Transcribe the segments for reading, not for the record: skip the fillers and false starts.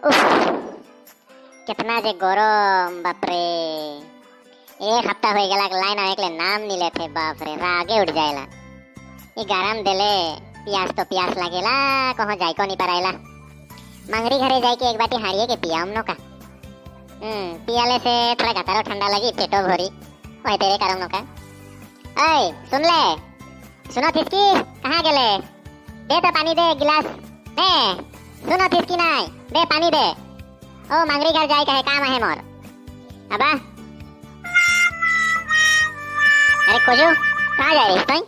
उफ, कितना जे गरम बाप रे। एक हफ्ता हो गया लाइन आवे के नाम नहीं लेते बाप रे, रागे उठ जाएला। ये गरम देले प्यास तो प्यास लागेला, कहाँ जाए को नहीं पारायला। मंगरी घरे जाए के एक बाटी हारिए के पिया हम का। पियाले से थोड़ा गतारो ठंडा लगी, पेटो भरी वही तेरे कारण का। ऐ सुन ले, सुनो थिसकी कहाँ गेले? दे तो पानी दे गिलास दे। सुनो थिसकी नहीं दे पानी दे। ओ मंगरी घर जाए कहे काम है मोर। अबा अरे कोजू कहाँ जा रही तुम?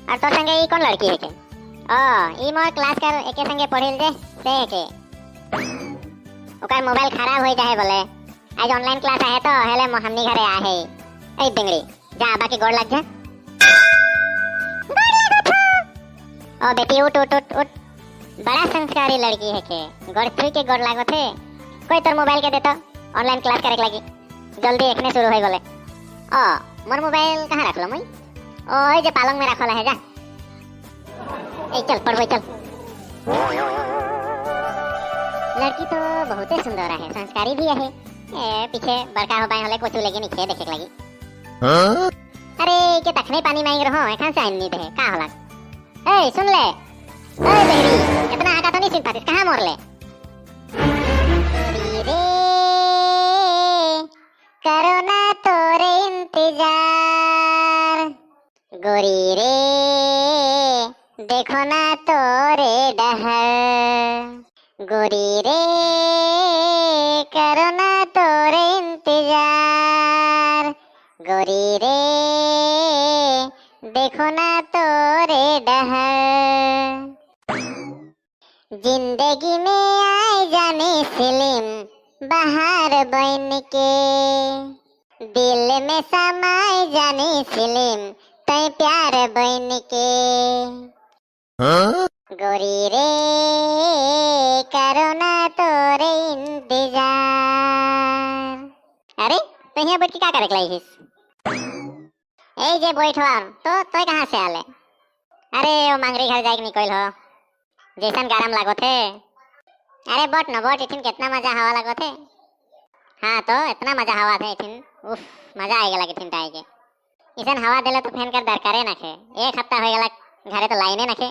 और तो संगे ई कौन लड़की है के? ओ ई मोर क्लास कर एके संगे पढ़िल जे से के। ओकर मोबाइल खराब हो जाए बोले, आज ऑनलाइन क्लास आए तो हेले हमनी घरे आ है। ए डिंगरी जा बाकी गोड़ लग जा। गोड़ लगो थो। ओ बेटी उठ उठ उठ उठ, बड़ा संस्कारी लड़की है के। गोड़ छुई के गोड़ लागो थे। कोई तोर मोबाइल के देतो, ऑनलाइन क्लास करे लगी। जल्दी एकने शुरू होई बोले। ओ मोर मोबाइल कहाँ रखलो मुई? ओ जे पालंग में रखला है जा। ए चल पढ़ चल। लड़की तो बहुत ही सुंदर है, संस्कारी भी है। ए पीछे बड़का हो पाए होले कोचू लेके नीचे देखे लगी। हां अरे के तखने पानी मांग रहो एखान से आइन नहीं दे का होला। ए सुन ले, ए बेरी इतना आका तो नहीं सुन पाती, कहां मोर ले? रे करो ना तोरे इंतजार, गोरी रे देखो ना तोरे डहर, गोरी रे करो ना तोरे इंतजार, गोरी रे देखो ना तोरे डहर। जिंदगी में आए जाने फिल्म बाहर बन के, दिल में समाए जाने फिल्म तय प्यार बन के। गोरी रे करो ना तोरे इंतजार। अरे तो यहाँ बैठ के क्या करे लाइस? ए जे बैठवा तो कहाँ से आले? अरे वो मंगरी घर जाए निकल हो, जैसन गरम लागो थे। अरे बट न बट इथिन कितना मजा हवा लागो थे। हाँ तो इतना मजा हवा थे इथिन, उफ मजा आएगा लगे इथिन ताई के। इसन हवा देले तो फैन कर दरकारे नखे। एक हफ्ता हो गया घरे तो लाइने नखे।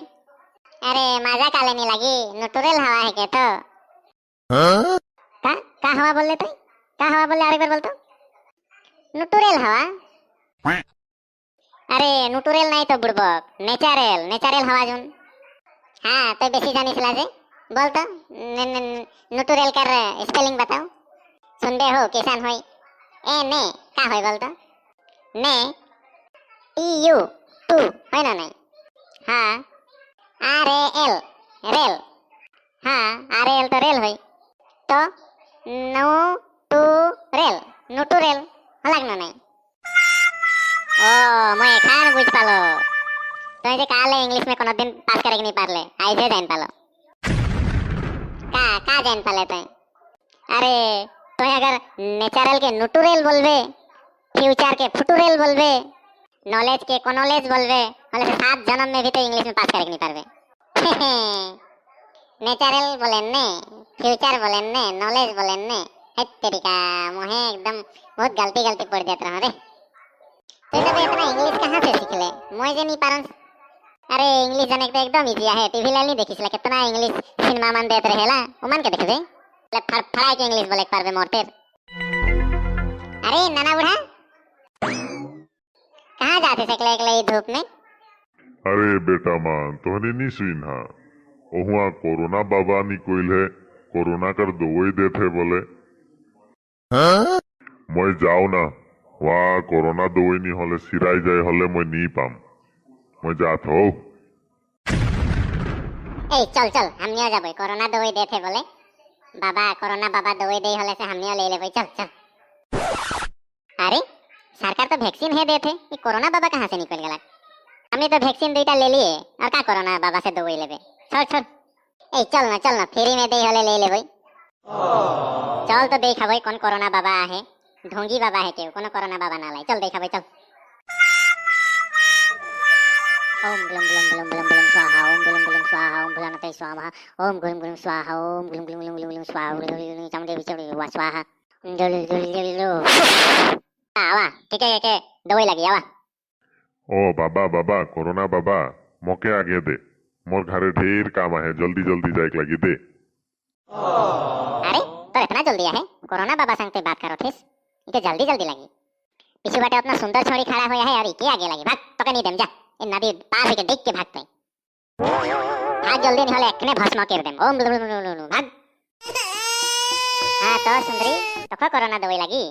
अरे मजा काले नहीं लगी, नेचुरल हवा है के तो। का हवा बोल लेते? का हवा बोल ले? अरे बार बोल तो। नेचुरल हवा? अरे नेचुरल नहीं तो बुड़बक, नेचुरल नेचुरल हवा जोन। हाँ तो बेसी जानी चला जे बोल तो। नेचुरल कर स्पेलिंग बताओ। सुनबे हो किसान होई। ए ने का होई बोल तो? ने टी यू टू है ना नहीं? हाँ आर ए एल रेल। हाँ आर ए एल तो रेल हुई तो नो टू रेल नोटू रेल अलग ना नहीं। ओ मैं खान बुझ पालो तो जे काले इंग्लिश में कोनो दिन पास करे नहीं पारले आइजे जान पालो। का जान पाले तो? अरे तो अगर नेचुरल के नोटुरेल बोलबे, फ्यूचर के फुटुरेल बोलबे, नॉलेज के कोनोलेज बोलबे, मतलब 7 जन्म में भी तो इंग्लिश में पास करे नहीं पारबे। नेचुरल बोले ने, फ्यूचर बोले ने, नॉलेज बोले ने। है तेरी का मोहे एकदम बहुत गलती पड़ जात रहा रे। तो इतना इंग्लिश कहाँ से सीख ले? मोए जे नहीं पारन। अरे इंग्लिश जाने के तो एकदम इजी है। टीवी लाल नहीं देखिस ला कितना इंग्लिश सिनेमा मन देत रहेला, ओ मन के देखबे ले फड़ाई के इंग्लिश बोले पारबे मोरते। अरे नाना बुढ़ा कहाँ जाते सकले एकले धूप में? अरे बेटा मान तोहने नहीं सुन हा, ओहुआ कोरोना बाबा नी कोइल है, कोरोना कर दवाई देते बोले। मैं जाओ ना वहाँ कोरोना दवाई नहीं होले सिराई जाए होले मैं नहीं पाम, मैं जात हो। ए चल चल हमनिया जाबे, कोरोना दवाई देते बोले बाबा, कोरोना बाबा दवाई दे होले से हमनिया ले लेबे। चल चल। अरे सरकार तो वैक्सीन है देते, ये कोरोना बाबा कहाँ से निकल गया? हमने तो वैक्सीन दुईटा ले लिए और का कोरोना बाबा से दवाई लेबे? छोड़ छोड़। ए चल ना फ्री में दे होले ले लेबे। चल तो देखा भाई कौन कोरोना बाबा है। ढोंगी बाबा है के कोनो कोरोना बाबा ना लाई। चल देखा भाई चल। ओम ग्लुम ग्लुम ग्लुम ग्लुम ग्लुम स्वाहा ओम ग्लुम ग्लुम स्वाहा ओम भुलानते स्वाहा ओम ग्लुम ग्लुम स्वाहा ओम ग्लुम ग्लुम ग्लुम ग्लुम ग्लुम स्वाहा चामुंडे विचुड़ी वा स्वाहा जल जल जल आवा के दवाई लगी आवा ओ बाबा बाबा कोरोना बाबा मोके आगे दे मोर घरे ढेर काम है जल्दी जल्दी जाए लगी दे अरे तो इतना जल्दी है कोरोना बाबा संगते बात करो थिस इके जल्दी जल्दी लगी पीछे बाटे अपना सुंदर छोड़ी खड़ा होया है और इके आगे लगी भाग तो के नहीं देम जा इन नदी पार होके देख के भागते भाग जल्दी नहीं होले एकने भस्म कर देम ओम ब्लू ब्लू ब्लू भाग हां तो सुंदरी तो कोरोना दवाई लगी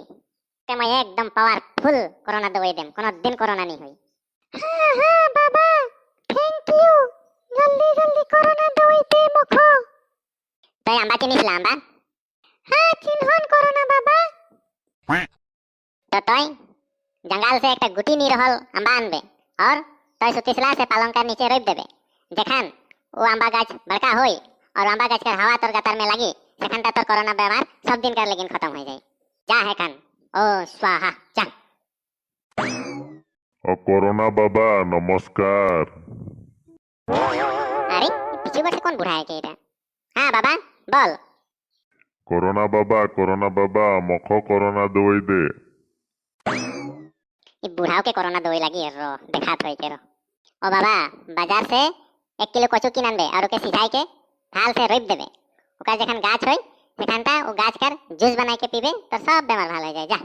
ते मैं एकदम पावरफुल कोरोना दवाई देम कोनो दिन कोरोना नहीं हुई हां हां बाबा थैंक यू जल्दी जल्दी कोरोना दवाई दे मखो तो आंबा चिनिस लांबा हां चिन्हन कोरोना बाबा तो तोय जंगल से एक गुटी नी रहल आंबा आनबे और तोय सुतिसला से पालंका नीचे रोप देबे जखन वो आंबा गाछ बड़का होई और आंबा गाछ के हवा तोर गतर में लगी सेखन तक कोरोना बीमार सब दिन कर लेकिन खत्म हो जाए जा है खान ओ स्वाहा जा ओ कोरोना बाबा नमस्कार अरे पीछे से कौन बुढ़ा है के इटा हां बाबा बोल कोरोना बाबा मोखो कोरोना दवाई दे ये बुढ़ाओ के कोरोना दवाई लगी है रो देखात होई के रो ओ बाबा बाजार से 1 किलो कचू किन आनबे और ओके सिझाई के थाल से रोप देबे ओका जखन गाछ होई सेखनता वो गाछ कर जूस बनाई के पीबे तो सब बीमार भाल हो जाए जा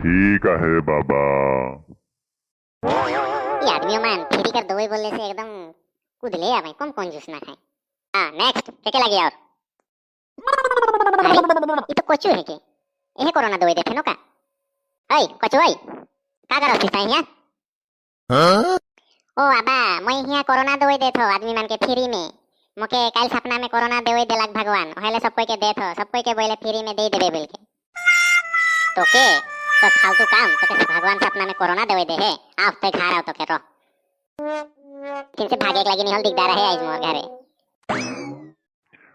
ठीक है बाबा ये आदमी मान फ्री कर दवाई बोलने से एकदम कूद ले आवे कौन जूस ना खाए हां नेक्स्ट के लगी और ये तो कोचू है के ये कोरोना दवाई देथे नो का ओए कोचू ओए का करो छी ताई यहां ओ बाबा मैं हिया कोरोना दवाई देथो आदमी मान के फ्री में मोके काल सपना में कोरोना दवाई देलक भगवान ओहेले सब कोई के देथो सब कोई के बोले फ्री में दे देबे बोल के तो के तो फालतू काम तो के भगवान सपना में कोरोना दवाई दे है आप तो खा रहा हो तो के रो किनसे भागे लगी नहीं हल दिखदा रहे आज मोर घरे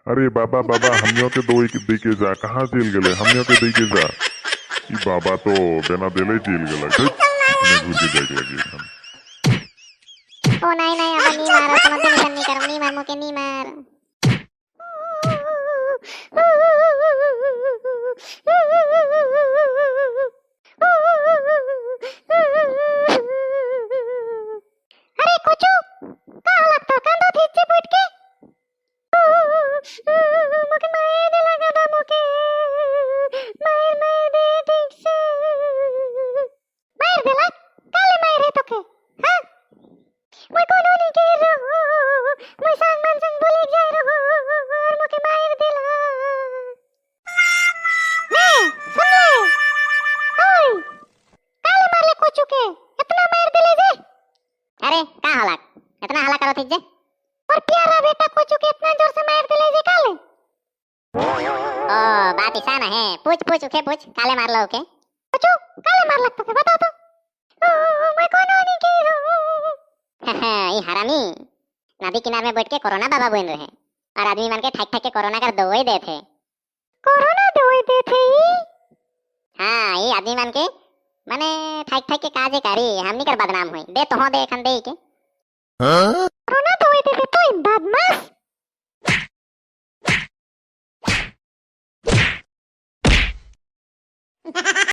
अरे बाबा हमियों के दवाई के दे के जा कहाँ जेल गए हमियों के दे के जा ई बाबा तो बिना देले जेल गला घुस के जाए लगी हम ओ नहीं अब नहीं मारो तुम टेंशन नहीं करो नहीं मार मोके नहीं मार अरे कोचू का लगता कांदो थी से बैठ के मोके मार दे लगा बा मोके मार दे ठीक से मार दे लग काले मार रे तोके हां मैं कोनो नहीं कह रहा मैं संग मन संग बोले जा रहा और मुझे मार देला मैं सुन ले ओए काले मार ले कोचू के इतना मार देले जे अरे का हला इतना हला करो थी जे और प्यारा बेटा कोचू के इतना जोर से मार देले जे काले ओ बात ईसान है पूछ उके पूछ काले मार लो ओके कोचू काले मार लगता है बता तो मैं कोनो नहीं कह रहा ये हरामी नदी किनारे में बैठ के कोरोना बाबा बोल रहे हैं और आदमी मान के ठक के कोरोना का दवाई देते हाँ ये आदमी मान के माने ठक के काजे करी हमनी कर बदनाम हुई दे तो दे खन दे के कोरोना दवाई देते तो बदमाश